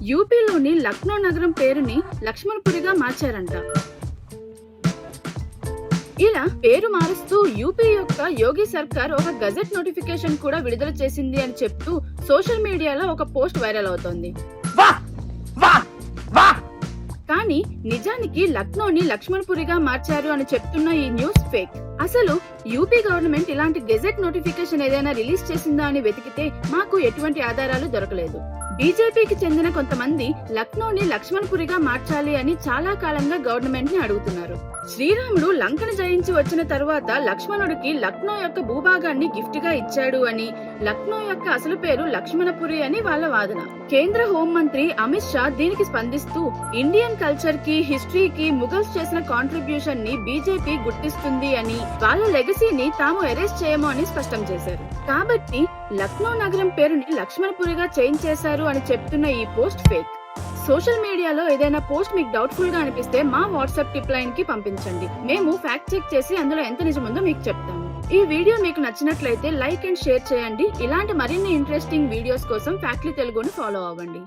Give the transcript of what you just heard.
యూపీలోని లక్నో నగరం పేరుని లక్ష్మణపురిగా మార్చారంట. ఇలా పేరు మారుస్తూ యూపీ యొక్క యోగి సర్కార్ ఒక గజెట్ నోటిఫికేషన్ కూడా విడుదల చేసింది అని చెప్తూ సోషల్ మీడియాలో ఒక పోస్ట్ వైరల్ అవుతోంది. కానీ నిజానికి లక్నోని లక్ష్మణపురిగా మార్చారు అని చెప్తున్న ఈ న్యూస్ ఫేక్. అసలు యూపీ గవర్నమెంట్ ఇలాంటి గెజెట్ నోటిఫికేషన్ ఏదైనా రిలీజ్ చేసిందా అని వెతికితే మాకు ఎటువంటి ఆధారాలు దొరకలేదు. బీజేపీకి చెందిన కొంతమంది లక్నోని లక్ష్మణపురిగా మార్చాలి అని చాలా కాలంగా గవర్నమెంట్ ని అడుగుతున్నారు. శ్రీరాముడు లంకను జయించి వచ్చిన తరువాత లక్ష్మణుడికి లక్నో యొక్క భూభాగాన్ని గిఫ్ట్ గా ఇచ్చాడు అని, లక్నో యొక్క అసలు పేరు లక్ష్మణపురి అని వాళ్ళ వాదన. కేంద్ర హోంమంత్రి అమిత్ షా దీనికి స్పందిస్తూ ఇండియన్ కల్చర్ కి, హిస్టరీకి ముఘల్స్ చేసిన కాంట్రిబ్యూషన్ ని బీజేపీ గుర్తిస్తుంది అని, వాళ్ళ లెగసీని తాము ఎరేస్ చేయము అని స్పష్టం చేశారు. కాబట్టి లక్నో నగరం పేరుని లక్ష్మణపురిగా చేంజ్ చేశారు అని చెప్తున్న ఈ పోస్ట్ ఫేక్. సోషల్ మీడియాలో ఏదైనా పోస్ట్ మీకు డౌట్ఫుల్ గా అనిపిస్తే మా వాట్సాప్ టిప్ లైన్ కి పంపించండి. మేము ఫ్యాక్ట్ చెక్ చేసి అందులో ఎంత నిజముందో మీకు చెప్తాము. ఈ వీడియో మీకు నచ్చినట్లయితే లైక్ అండ్ షేర్ చేయండి. ఇలాంటి మరిన్ని ఇంట్రెస్టింగ్ వీడియోస్ కోసం ఫ్యాక్ట్లీ తెలుగుని ఫాలో అవ్వండి.